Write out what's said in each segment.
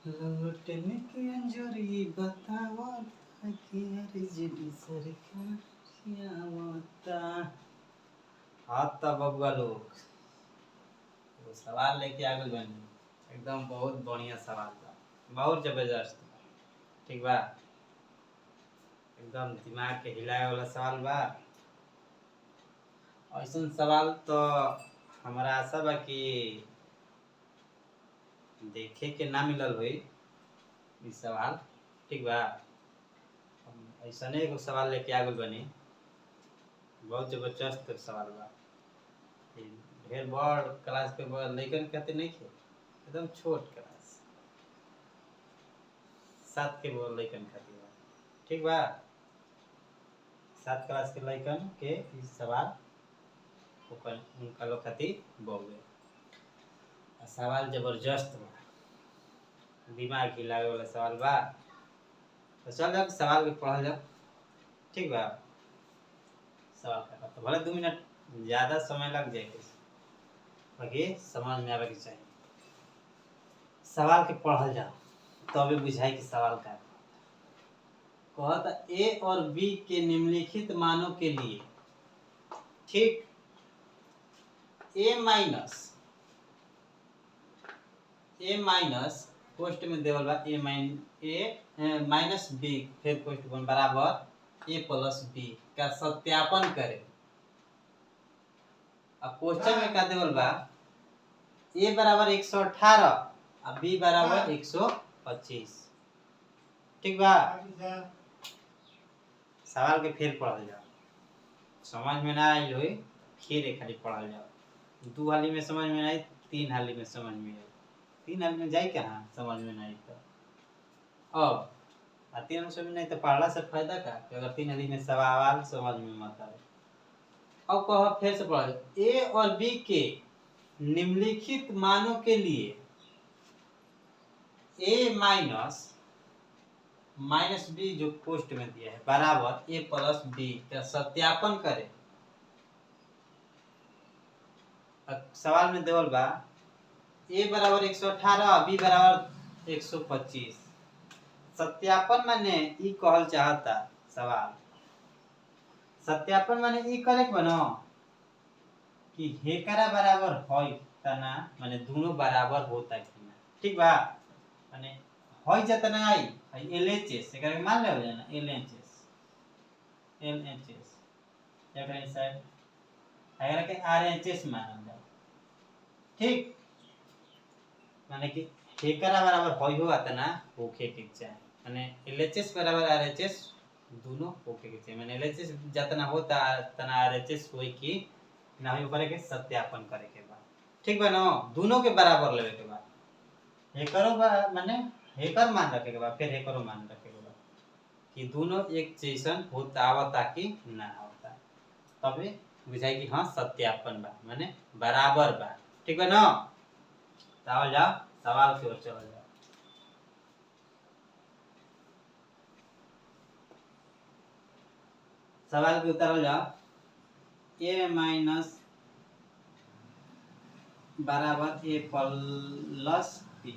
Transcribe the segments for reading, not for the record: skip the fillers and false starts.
लौटने की अंजूरी बताओ कि अर्जुनी सरकार क्या होता। हाँ तब बबुआ लोग वो सवाल लेके आ गए बनी एकदम बहुत बढ़िया सवाल था, बहुत जबरदस्त। ठीक बा, एकदम दिमाग के हिलाए वाला सवाल बा। ऐसा सवाल तो हमारा आशा बा कि देखे के ना मिलल हुई ई सवाल। ठीक बा, हम ऐसा एगो सवाल लेके आ गए बनी, बहुत जबरदस्त सवाल बा। ढेर बड़ क्लास के लइकन खातिर नहीं खे, एकदम छोट क्लास 7 के लइकन खातिर बा। ठीक बा, 7 क्लास के लइकन के ई सवाल उनका लोग खातिर बहुए। सवाल जबरदस्त बा, दिमाग हिलावे वाला सवाल बा। तो चल जब सवाल के पढ़ल जाओ। ठीक बा, सवाल का तो भले 2 मिनट ज़्यादा समय लग जाए, बाकी समझ में आवे के चाहिए। सवाल के पढ़ल जाओ तबे तो बुझाई कि सवाल का कहता। ए और बी के निम्नलिखित मानों के लिए, ठीक, ए माइनस पोस्ट में देवल बा ए माइनस बी फिर पोस्ट में बराबर ए प्लस बी का सत्यापन करे। अब क्वेश्चन में का देवल बा ए बराबर 118 और बी बराबर 125। ठीक बा, सवाल के फिर पढ़ल जाओ, समझ में ना आई होई फिर एक हाली पढ़ल जाओ। 2 हाली में समझ में आई, 3 हाली में समझ में आई, 3 हाली में जाए कहाँ समझ में नहीं। तो अब 3 हाली समझ में नहीं तो पढ़ला से फायदा का, अगर 3 हाली में सवाल समझ में मत आए। अब कहो फिर से पढ़, ए और बी के निम्नलिखित मानों के लिए ए माइनस बी जो पोस्ट में दिया है बराबर ए प्लस बी का सत्यापन करें। सवाल में देवल बा ए बराबर 118 बी बराबर 125। सत्यापन माने ई कहल चाहता सवाल, सत्यापन माने ई करे बनो कि हेकरा बराबर होई तना, माने दोनों बराबर होता कि ना। ठीक बा, माने होई जतना आई एलएचएस एकरा मान ले हो जाना एलएचएस एकरा साइड एकरा के आरएचएस मानल जाए। ठीक, माने कि हेकरा बराबर होई हो तना होखे के चाहे, माने एलएचएस बराबर आरएचएस दोनों होखे के चाहिए। माने एलएचएस जितना होता तना आरएचएस होई कि ना होई ओकरे के सत्यापन करे के बा। ठीक बा ना, दोनों के बराबर लेवे के बा। हेकरो माने हेकर मान रखे के बा, फिर हेकरो मान रखे के बा कि दोनों एक जैसन होता आवता कि ना आवता, तबे बुझाई कि हाँ सत्यापन बा माने बराबर बा। ठीक बा ना, तावल जाओ सवाल की ओर चल जाओ। सवाल के उतारल जाओ, ए माइनस बराबर ए प्लस बी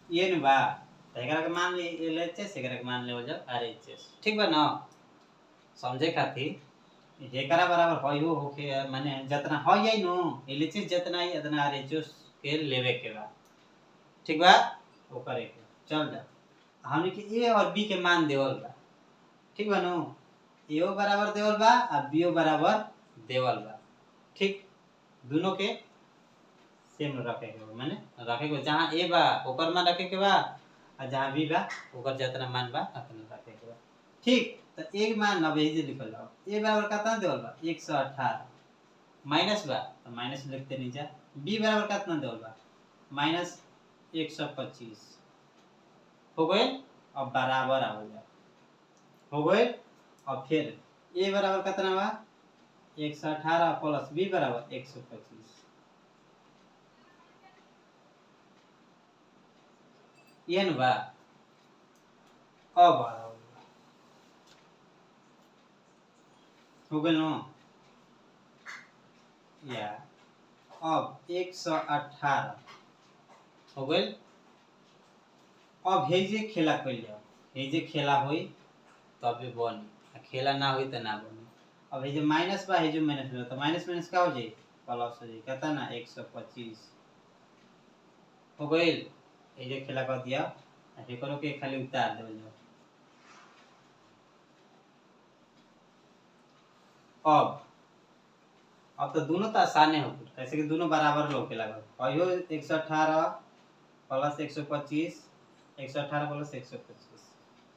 ये न बा, तो एकरा के मान ले एलएचएस एकरा के मान ले हो जाओ आरएचएस। ठीक बा ना, समझे खातिर जेकरा बराबर होई हो होके माने जितना हो जाई नो एलएचएस जितना आई उतना आरएचएस के लेवे के बा। ठीक बा, वो करे के चल जा। हमने के ए और बी के मान देवल बा। ठीक बा नो, ए बराबर देवल बा और बी बराबर देवल बा। ठीक, दोनों के सेम रखे के बा, माने रखे के जहां ए बा ओकर मान रखे के बा और जहां बी बा ओकर जितना मान बा उतना रखे के बा। ठीक, तो एक मान अब यही से लिखल जाओ, ए बराबर कितना देवल बा 118 माइनस बा तो माइनस लिखते नीचे, बी बराबर कितना देवल बा माइनस 125 हो गए। अब बराबर आ गया हो गए। और फिर ए बराबर कितना बा 118 प्लस बी बराबर 125, ये न बा। अब हो गए नो, या अब 118 हो गए। अब हे जे खेला कइल जाओ, हे जे खेला होई तबे बनी, आ खेला ना होई त ना बनी। अब हे जे माइनस बा, हे जे माइनस बा, तो माइनस माइनस का हो जाई, प्लस हो जाई। कहता ना 125 हो गइल। हे जे खेला कर दिया, हे करो के खाली उतार देवल जाओ। अब तो दोनों तो आसान हो, कैसे कि दोनों बराबर लोग के लगल। और यो 118 प्लस 125, 118 प्लस 125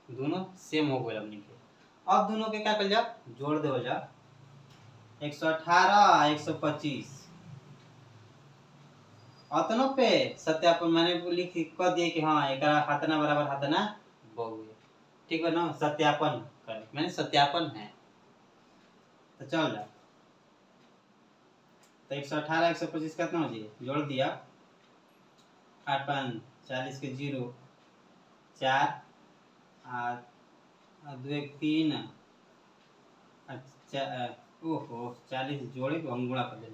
दोनों सेम हो गए हमनी के। अब दोनों के क्या कर जाओ, जोड़ दे जाओ। 118 125 अतनो पे सत्यापन माने लिख कर दिए कि हाँ एक हाथना बराबर हाथना बहुए। ठीक है ना, सत्यापन कर मैंने सत्यापन है तो चल जा। तो 118 125 कितना हो जाए, जोड़ दिया। 8 5 40 के 0 4 2 1 3 अच्छा ओहो 40 जोड़े को हम गुणा कर दे।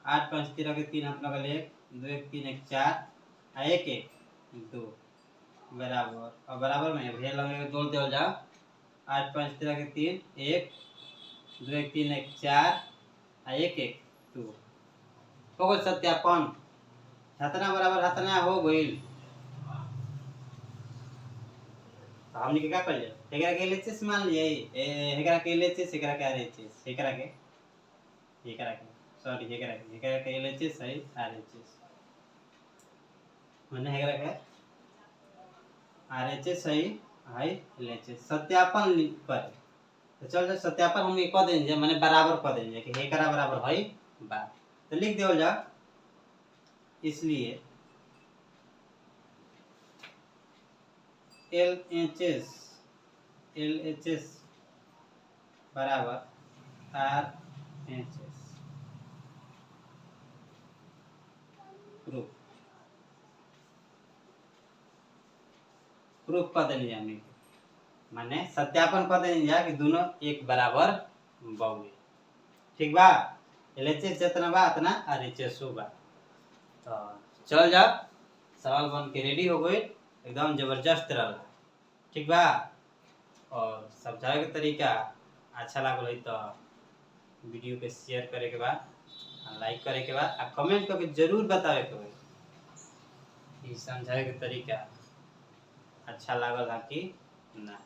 8 5 13 के 3 हाथ लगल 1 2 1 3 1 4 आ 1 1 2 बराबर। और बराबर में भेल लगे जोड़ देवल जा। 8 5 13 के 3 1 2 1 3 1 4 आ 1 1 2 हो गइल सत्यापन। हतना बराबर हतना हो गइल। हमनी के का कर ले, एकरा के एलएचएस मान लिए, एकरा के एलएचएस, एकरा के आरएचएस, एकरा के सॉरी एकरा के एलएचएस है आरएचएस, माने एकरा के आरएचएस है एलएचएस। सत्यापन कर तो चल सत्यापन हम कह देंगे, माने बराबर कह देंगे कि एकरा बराबर है बा, तो लिख देवल जा। इसलिए LHS बराबर RHS प्रूफ कर देनी जाने माने सत्यापन कर देनी जा कि दोनों एक बराबर बहुए। ठीक बा, LHS जितना बा उतना RHS बा। तो चल जा, सवाल बन के रेडी हो गए, एकदम जबरदस्त रहा। ठीक बा, और समझावे के तरीका अच्छा लागल है तो वीडियो के शेयर करे के बाद, लाइक करे के बाद, आ कमेंट करके जरूर बतावे के भाई समझावे के तरीका अच्छा लागल है कि ना।